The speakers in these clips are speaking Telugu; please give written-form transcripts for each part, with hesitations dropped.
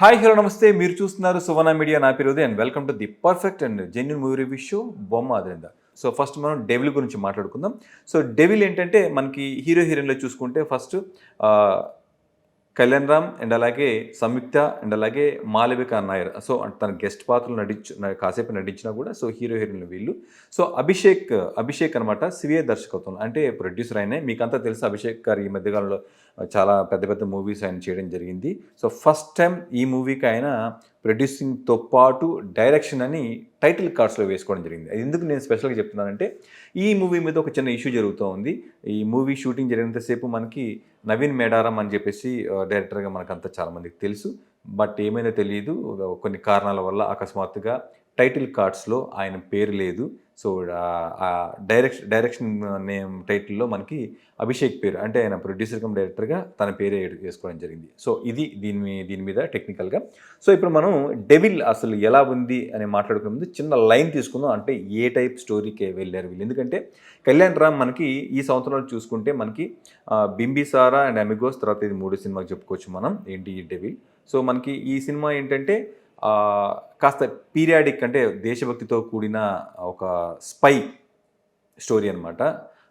హాయ్ హలో నమస్తే. మీరు చూస్తున్నారు సువర్ణ మీడియా. నా పేరు Uday and welcome to the perfect and genuine movie review show బొమ్మ అదరిందా. సో ఫస్ట్ మనం డెవిల్ గురించి మాట్లాడుకుందాం. సో డెవిల్ ఏంటంటే మనకి హీరో హీరోయిన్లో చూసుకుంటే ఫస్ట్ కళ్యాణ్ రామ్ అండ్ అలాగే సంయుక్త అండ్ అలాగే మాళవిక నాయర్. సో తన గెస్ట్ పాత్రలు కాసేపు నటించినా కూడా సో హీరో హీరోయిన్లు వీళ్ళు. సో అభిషేక్ అనమాట సివిఏ దర్శకత్వం అంటే ప్రొడ్యూసర్ ఆయనే. మీకంతా తెలుసు అభిషేక్ గారు ఈ మధ్యకాలంలో చాలా పెద్ద పెద్ద మూవీస్ ఆయన చేయడం జరిగింది. సో ఫస్ట్ టైం ఈ మూవీకి ఆయన ప్రొడ్యూసింగ్తో పాటు డైరెక్షన్ అని టైటిల్ కార్డ్స్లో వేసుకోవడం జరిగింది. అది ఎందుకు నేను స్పెషల్గా చెప్తున్నానంటే ఈ మూవీ మీద ఒక చిన్న ఇష్యూ జరుగుతూ ఉంది. ఈ మూవీ షూటింగ్ జరిగినంతసేపు మనకి నవీన్ మేడారం అని చెప్పేసి డైరెక్టర్గా మనకంతా చాలామందికి తెలుసు. బట్ ఏమైందో తెలియదు, కొన్ని కారణాల వల్ల అకస్మాత్తుగా టైటిల్ కార్డ్స్లో ఆయన పేరు లేదు. సో డైరెక్షన్ నేమ్ టైటిల్లో మనకి అభిషేక్ పేరు అంటే ఆయన ప్రొడ్యూసర్ కమ్ డైరెక్టర్గా తన పేరే వేసుకోవడం జరిగింది. సో ఇది దీని మీద టెక్నికల్గా. సో ఇప్పుడు మనం డెవిల్ అసలు ఎలా ఉంది అని మాట్లాడుకునే ముందు చిన్న లైన్ తీసుకుందాం. అంటే ఏ టైప్ స్టోరీకి వెళ్ళారు వీళ్ళు. ఎందుకంటే కళ్యాణ్ రామ్ మనకి ఈ సంవత్సరంలో చూసుకుంటే మనకి బింబిసారా అండ్ అమిగోస్, తర్వాత ఇది 3 సినిమాకి చెప్పుకోవచ్చు మనం ఏంటి ఈ డెవిల్. సో మనకి ఈ సినిమా ఏంటంటే కాస్త పీరియాడిక్ అంటే దేశభక్తితో కూడిన ఒక స్పై స్టోరీ అనమాట.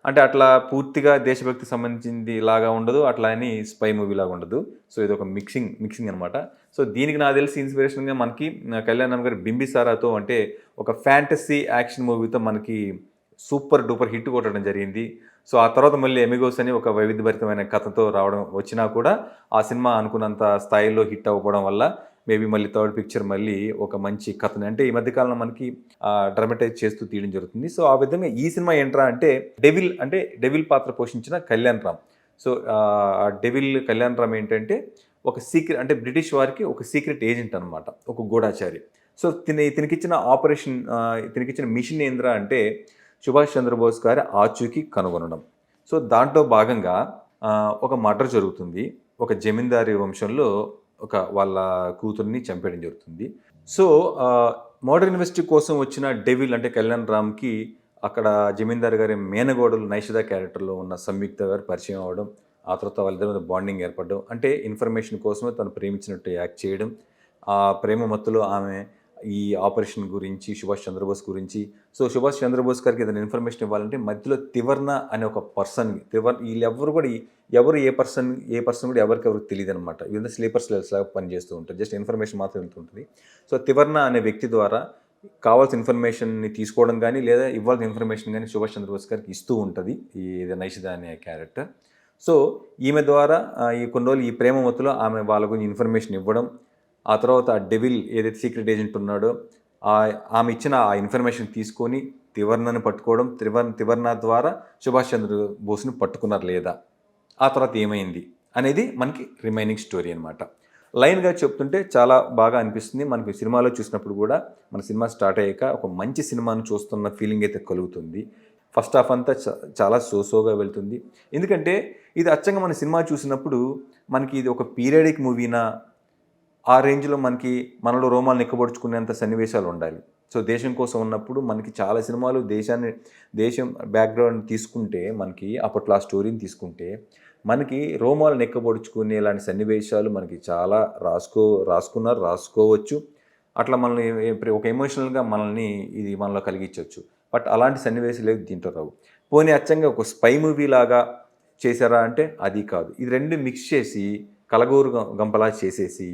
అంటే అట్లా పూర్తిగా దేశభక్తికి సంబంధించింది లాగా ఉండదు, అట్లా అని స్పై మూవీ లాగా ఉండదు. సో ఇది ఒక మిక్సింగ్ అనమాట. సో దీనికి నాకు తెలిసి ఇన్స్పిరేషన్గా మనకి కళ్యాణ్ రామ్ గారు బింబిసారాతో అంటే ఒక ఫ్యాంటసీ యాక్షన్ మూవీతో మనకి సూపర్ డూపర్ హిట్ కొట్టడం జరిగింది. సో ఆ తర్వాత మళ్ళీ ఎమిగోస్ అని ఒక వైవిధ్యభరితమైన కథతో వచ్చినా కూడా ఆ సినిమా అనుకున్నంత స్థాయిలో హిట్ అవ్వడం వల్ల మేబీ మళ్ళీ థర్డ్ పిక్చర్ మళ్ళీ ఒక మంచి కథని అంటే ఈ మధ్యకాలంలో మనకి డ్రామటైజ్ చేస్తూ తీయడం జరుగుతుంది. సో ఆ విధంగా ఈ సినిమా ఏంట్రా అంటే డెవిల్ పాత్ర పోషించిన కళ్యాణ్ రామ్. సో డెవిల్ కళ్యాణ్ రామ్ ఏంటంటే ఒక సీక్రెట్ అంటే బ్రిటిష్ వారికి ఒక సీక్రెట్ ఏజెంట్ అనమాట, ఒక గూఢాచారి. సో తినకిచ్చిన మిషన్ ఏంద్రా అంటే సుభాష్ చంద్రబోస్ గారి ఆచూకీ కనుగొనడం. సో దాంట్లో భాగంగా ఒక మర్డర్ జరుగుతుంది. ఒక జమీందారీ వంశంలో వాళ్ళ కూతుర్ని చంపేయడం జరుగుతుంది. సో మర్డర్ ఇన్వెస్టిగేషన్ కోసం వచ్చిన డెవిల్ అంటే కళ్యాణ్ రామ్కి అక్కడ జమీందార్ గారి మేనగోడలు నైషిదా క్యారెక్టర్లో ఉన్న సంయుక్త గారు పరిచయం అవ్వడం, ఆ తర్వాత వాళ్ళిద్దరి మీద బాండింగ్ ఏర్పడడం, అంటే ఇన్ఫర్మేషన్ కోసమే తను ప్రేమించినట్టు యాక్ట్ చేయడం, ఆ ప్రేమ మత్తులో ఆమె ఈ ఆపరేషన్ గురించి సుభాష్ చంద్రబోస్ గురించి. సో సుభాష్ చంద్రబోస్ గారికి ఏదైనా ఇన్ఫర్మేషన్ ఇవ్వాలంటే మధ్యలో తివర్ణ అనే ఒక పర్సన్, వీళ్ళెవ్వరు కూడా ఏ పర్సన్ కూడా ఎవరికెవరికి తెలియదు అనమాట. ఇదంతా స్లీపర్ సెల్స్ లాగా పనిచేస్తూ ఉంటారు, జస్ట్ ఇన్ఫర్మేషన్ మాత్రం వెళ్తుంటుంది. సో తివర్ణ అనే వ్యక్తి ద్వారా కావాల్సిన ఇన్ఫర్మేషన్ని తీసుకోవడం కానీ లేదా ఇవ్వాల్సిన ఇన్ఫర్మేషన్ కానీ సుభాష్ చంద్రబోస్ గారికి ఇస్తూ ఉంటుంది ఈ నైషిద అనే క్యారెక్టర్. సో ఈమె ద్వారా ఈ కొన్ని రోజులు ఈ ప్రేమ మత్తులో ఆమె వాళ్ళ గురించి ఇన్ఫర్మేషన్ ఇవ్వడం, ఆ తర్వాత ఆ డెవిల్ ఏదైతే సీక్రెట్ ఏజెంట్ ఉన్నాడో ఆమె ఇచ్చిన ఆ ఇన్ఫర్మేషన్ తీసుకొని తివర్ణని పట్టుకోవడం, తివర్ణ ద్వారా సుభాష్ చంద్రబోస్ని పట్టుకున్నారు లేదా, ఆ తర్వాత ఏమైంది అనేది మనకి రిమైనింగ్ స్టోరీ అనమాట. లైన్గా చెప్తుంటే చాలా బాగా అనిపిస్తుంది. మనకి సినిమాలో చూసినప్పుడు కూడా మన సినిమా స్టార్ట్ అయ్యాక ఒక మంచి సినిమాను చూస్తున్న ఫీలింగ్ అయితే కలుగుతుంది. ఫస్ట్ హాఫ్ అంతా చాలా సోగా వెళ్తుంది. ఎందుకంటే ఇది అచ్చంగా మన సినిమా చూసినప్పుడు మనకి ఇది ఒక పీరియడిక్ మూవీనా, ఆ రేంజ్లో మనలో రోమాలు నెక్కబడుచుకునేంత సన్నివేశాలు ఉండాలి. సో దేశం కోసం ఉన్నప్పుడు మనకి చాలా సినిమాలు దేశం బ్యాక్గ్రౌండ్ తీసుకుంటే మనకి అప్పట్లో ఆ స్టోరీని తీసుకుంటే మనకి రోమాలు నెక్కబడుచుకునే ఇలాంటి సన్నివేశాలు మనకి చాలా రాసుకోవచ్చు. అట్లా మనల్ని ఒక ఎమోషనల్గా ఇది మనలో కలిగించవచ్చు. బట్ అలాంటి సన్నివేశాలు దీంట్లో రావు. పోనీ అచ్చంగా ఒక స్పై మూవీ లాగా చేశారా అంటే అది కాదు. ఇది రెండు మిక్స్ చేసి కలగూరు గంపలా చేసేసి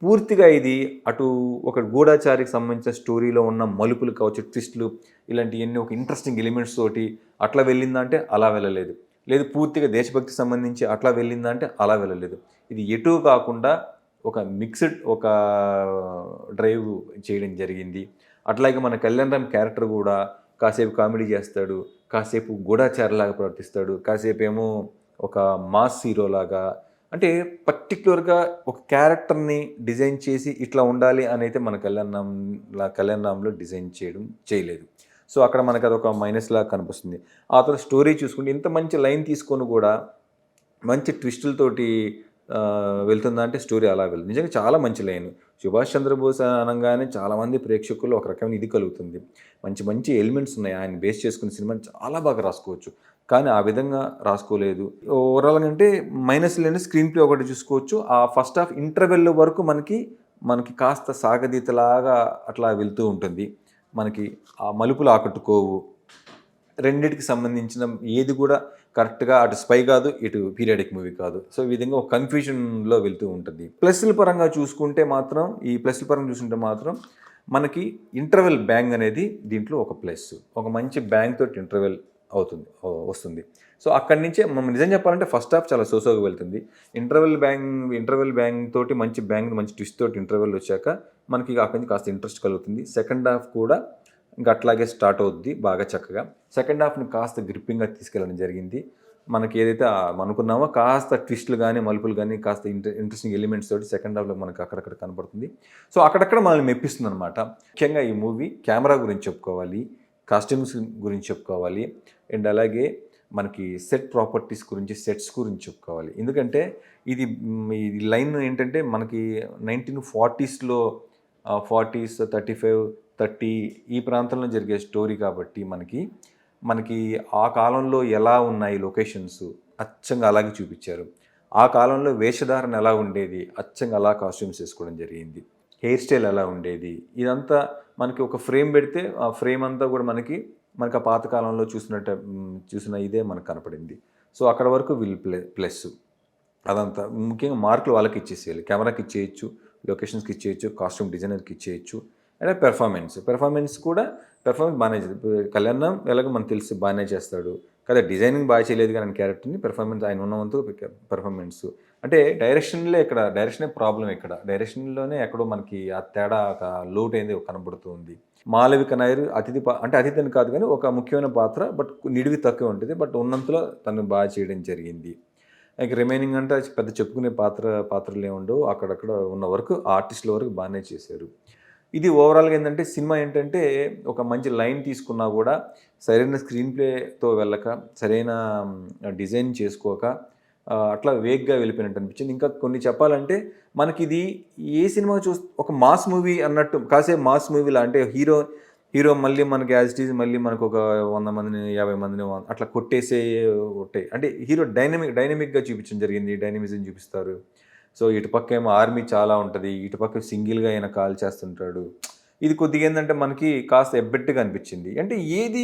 పూర్తిగా ఇది అటు ఒక గూఢాచారికి సంబంధించిన స్టోరీలో ఉన్న మలుపులు కావచ్చు, ట్విస్టులు, ఇలాంటివన్నీ ఒక ఇంట్రెస్టింగ్ ఎలిమెంట్స్ తోటి అట్లా వెళ్ళిందంటే అలా వెళ్ళలేదు. లేదు పూర్తిగా దేశభక్తికి సంబంధించి అట్లా వెళ్ళిందంటే అలా వెళ్ళలేదు. ఇది ఎటు కాకుండా ఒక మిక్స్డ్ ఒక డ్రైవ్ చేయడం జరిగింది. అట్లాగే మన కళ్యాణ్ రామ్ క్యారెక్టర్ కూడా కాసేపు కామెడీ చేస్తాడు, కాసేపు గూఢాచారిలాగా ప్రవర్తిస్తాడు, కాసేపు ఏమో ఒక మాస్ హీరోలాగా. అంటే పర్టిక్యులర్గా ఒక క్యారెక్టర్ని డిజైన్ చేసి ఇట్లా ఉండాలి అని అయితే మన కళ్యాణ్ రామ్లో డిజైన్ చేయలేదు. సో అక్కడ మనకు అదొక మైనస్ లాగా కనిపిస్తుంది. ఆ తర్వాత స్టోరీ చూసుకుంటే ఇంత మంచి లైన్ తీసుకొని కూడా మంచి ట్విస్టులతోటి వెళ్తుందా అంటే స్టోరీ అలా వెళ్తుంది. నిజంగా చాలా మంచి లైన్. సుభాష్ చంద్రబోస్ అనగానే చాలామంది ప్రేక్షకులు ఒక రకమైన ఇది కలుగుతుంది. మంచి ఎలిమెంట్స్ ఉన్నాయి, ఆయన బేస్ చేసుకున్న సినిమాని చాలా బాగా రాసుకోవచ్చు. కానీ ఆ విధంగా రాసుకోలేదు. ఓవరాల్గా అంటే మైనస్ లేని స్క్రీన్ ప్లే ఒకటి చూసుకోవచ్చు. ఆ ఫస్ట్ హాఫ్ ఇంటర్వెల్ వరకు మనకి మనకి కాస్త సాగదీతలాగా అట్లా వెళ్తూ ఉంటుంది. మనకి ఆ మలుపులు ఆకట్టుకోవు. రెండిటికి సంబంధించిన ఏది కూడా కరెక్ట్గా అటు స్పై కాదు, ఇటు పీరియాడిక్ మూవీ కాదు. సో ఈ విధంగా ఒక కన్ఫ్యూజన్లో వెళ్తూ ఉంటుంది. ప్లస్ల పరంగా చూసుకుంటే మాత్రం మనకి ఇంటర్వెల్ బ్యాంగ్ అనేది దీంట్లో ఒక ప్లస్. ఒక మంచి బ్యాంగ్ తోటి ఇంటర్వెల్ వస్తుంది. సో అక్కడి నుంచే మనం నిజం చెప్పాలంటే ఫస్ట్ హాఫ్ చాలా సోసోగా వెళ్తుంది. ఇంటర్వెల్ బ్యాంగ్ తోటి మంచి ట్విస్ట్ తోటి ఇంటర్వెల్ వచ్చాక మనకి అక్కడి నుంచి కాస్త ఇంట్రెస్ట్ కలుగుతుంది. సెకండ్ హాఫ్ కూడా ఇంకా అట్లాగే స్టార్ట్ అవుద్ది బాగా చక్కగా. సెకండ్ హాఫ్ని కాస్త గ్రిప్పింగ్గా తీసుకెళ్ళడం జరిగింది. మనకి ఏదైతే అనుకున్నామో కాస్త ట్విస్టులు కానీ మలుపులు కానీ కాస్త ఇంట్రెస్టింగ్ ఎలిమెంట్స్ తోటి సెకండ్ హాఫ్లో మనకు అక్కడక్కడ కనపడుతుంది. సో అక్కడక్కడ మనల్ని మెప్పిస్తుంది అనమాట. ముఖ్యంగా ఈ మూవీ కెమెరా గురించి చెప్పుకోవాలి, కాస్ట్యూమ్స్ గురించి చెప్పుకోవాలి, అండ్ అలాగే మనకి సెట్స్ గురించి చెప్పుకోవాలి. ఎందుకంటే ఇది లైన్ ఏంటంటే మనకి 1940s 35, 30 ఈ ప్రాంతంలో జరిగే స్టోరీ కాబట్టి మనకి ఆ కాలంలో ఎలా ఉన్నాయి లొకేషన్స్ అచ్చంగా అలాగే చూపించారు. ఆ కాలంలో వేషధారణ ఎలా ఉండేది అచ్చంగా అలా కాస్ట్యూమ్స్ వేసుకోవడం జరిగింది. హెయిర్ స్టైల్ ఎలా ఉండేది ఇదంతా మనకి ఒక ఫ్రేమ్ పెడితే ఆ ఫ్రేమ్ అంతా కూడా మనకి ఆ పాతకాలంలో చూసిన ఇదే మనకు కనపడింది. సో అక్కడ వరకు ప్లస్ అదంతా ముఖ్యంగా మార్కులు వాళ్ళకి ఇచ్చేసేయాలి. కెమెరాకి ఇచ్చేయచ్చు, లొకేషన్స్కి ఇచ్చేయచ్చు, కాస్ట్యూమ్ డిజైనర్కి ఇచ్చేయచ్చు. అంటే పెర్ఫార్మెన్స్ బాగానే కళ్యాణ్ ఎలాగో మనకు తెలుసు బాగానే చేస్తాడు కదా. డిజైనింగ్ బాగా చేయలేదు కానీ క్యారెక్టర్ని పెర్ఫార్మెన్స్ ఆయన ఉన్నంత పెర్ఫార్మెన్స్ అంటే డైరెక్షనే ప్రాబ్లం. డైరెక్షన్లోనే ఎక్కడో మనకి ఆ తేడా ఒక లోటు అనేది కనబడుతుంది. మాళవిక నాయర్ అతిథి అని కాదు కానీ ఒక ముఖ్యమైన పాత్ర, బట్ నిడివి తక్కువ ఉంటుంది, బట్ ఉన్నంతలో తను బాగా చేయడం జరిగింది. ఇక రిమైనింగ్ అంటే పెద్ద చెప్పుకునే పాత్రలు ఏముండవు. అక్కడక్కడ ఉన్న వరకు ఆర్టిస్టుల వరకు బాగానే చేశారు. ఇది ఓవరాల్గా ఏంటంటే సినిమా ఏంటంటే ఒక మంచి లైన్ తీసుకున్నా కూడా సరైన స్క్రీన్ ప్లేతో వెళ్ళక, సరైన డిజైన్ చేసుకోక అట్లా వేగ్గా వెళ్ళిపోయినట్టు అనిపించింది. ఇంకా కొన్ని చెప్పాలంటే మనకి ఇది ఏ సినిమా ఒక మాస్ మూవీ అన్నట్టు కాసేపు మాస్ మూవీలా అంటే హీరో మళ్ళీ మనకి యాజ్ ఇట్ ఈజ్ మళ్ళీ మనకు ఒక 100 మందిని 50 మందిని అట్లా కొట్టేసే అంటే హీరో డైనమిక్గా చూపించడం జరిగింది. డైనమిజం చూపిస్తారు. సో ఇటుపక్క ఏమో ఆర్మీ చాలా ఉంటుంది, ఇటుపక్క సింగిల్గా ఆయన కాల్ చేస్తుంటాడు. ఇది కొద్దిగా ఏంటంటే మనకి కాస్త ఎబ్బెట్టుగా అనిపించింది. అంటే ఇది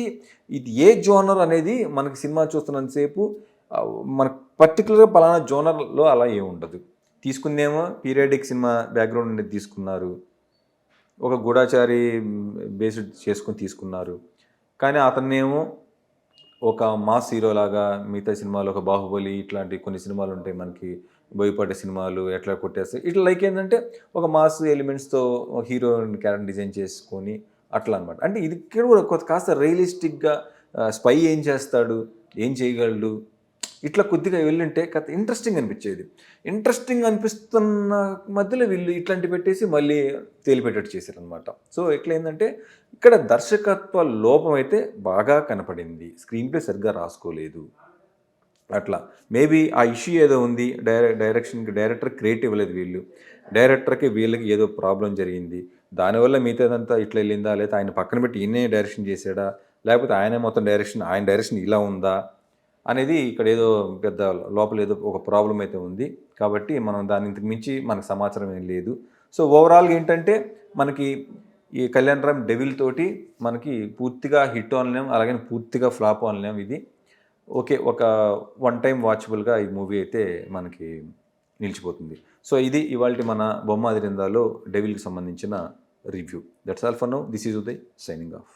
ఏ జోనర్ అనేది మనకి సినిమా చూస్తున్నంతసేపు మనకు పర్టికులర్గా పలానా జోనర్లో అలా ఏముండదు. తీసుకుందేమో పీరియాడిక్ సినిమా బ్యాక్గ్రౌండ్ అనేది తీసుకున్నారు, ఒక గూఢాచారి బేస్డ్ చేసుకొని తీసుకున్నారు. కానీ అతన్నేమో ఒక మాస్ హీరో లాగా మిగతా సినిమాలు ఒక బాహుబలి ఇట్లాంటి కొన్ని సినిమాలు ఉంటాయి మనకి, భయపడే సినిమాలు ఎట్లా కొట్టేస్తాయి ఇట్లా లైక్ ఏంటంటే ఒక మాస్ ఎలిమెంట్స్తో హీరోయిన్ క్యారెక్టర్ డిజైన్ చేసుకొని అట్లా అనమాట. అంటే ఇది కూడా కాస్త రియలిస్టిక్గా స్పై ఏం చేస్తాడు, ఏం చేయగలడు ఇట్లా కొద్దిగా వెళ్ళుంటే కథ ఇంట్రెస్టింగ్ అనిపించేది. ఇంట్రెస్టింగ్ అనిపిస్తున్న మధ్యలో వీళ్ళు ఇట్లాంటి పెట్టేసి మళ్ళీ తేలిపెట్టేట్టు చేశారనమాట. సో ఎట్లా ఏంటంటే ఇక్కడ దర్శకత్వ లోపం అయితే బాగా కనపడింది. స్క్రీన్ ప్లే సరిగ్గా రాసుకోలేదు. అట్లా మేబీ ఆ ఇష్యూ ఏదో ఉంది. డైరెక్టర్ క్రియేటివ్ ఇవ్వలేదు వీళ్ళు. డైరెక్టర్కి వీళ్ళకి ఏదో ప్రాబ్లం జరిగింది. దానివల్ల మిగతాదంతా ఇట్లా వెళ్ళిందా, లేదా ఆయన పక్కన పెట్టి ఈయనే డైరెక్షన్ చేశాడా, లేకపోతే ఆయన మొత్తం ఆయన డైరెక్షన్ ఇలా ఉందా అనేది ఇక్కడ ఏదో పెద్ద లోపల ఏదో ఒక ప్రాబ్లం అయితే ఉంది. కాబట్టి మనం దాని ఇంతకు మించి మనకు సమాచారం ఏం లేదు. సో ఓవరాల్గా ఏంటంటే మనకి ఈ కళ్యాణ్ రామ్ డెవిల్ తోటి మనకి పూర్తిగా హిట్ అనలేం, అలాగే పూర్తిగా ఫ్లాప్ అనలేం. ఇది ఓకే, ఒక వన్ టైం వాచబుల్గా ఈ మూవీ అయితే మనకి నిలిచిపోతుంది. సో ఇది ఇవాళ మన బొమ్మ అదిరిందాలో డెవిల్కి సంబంధించిన review. That's all for now. This is Uday signing off.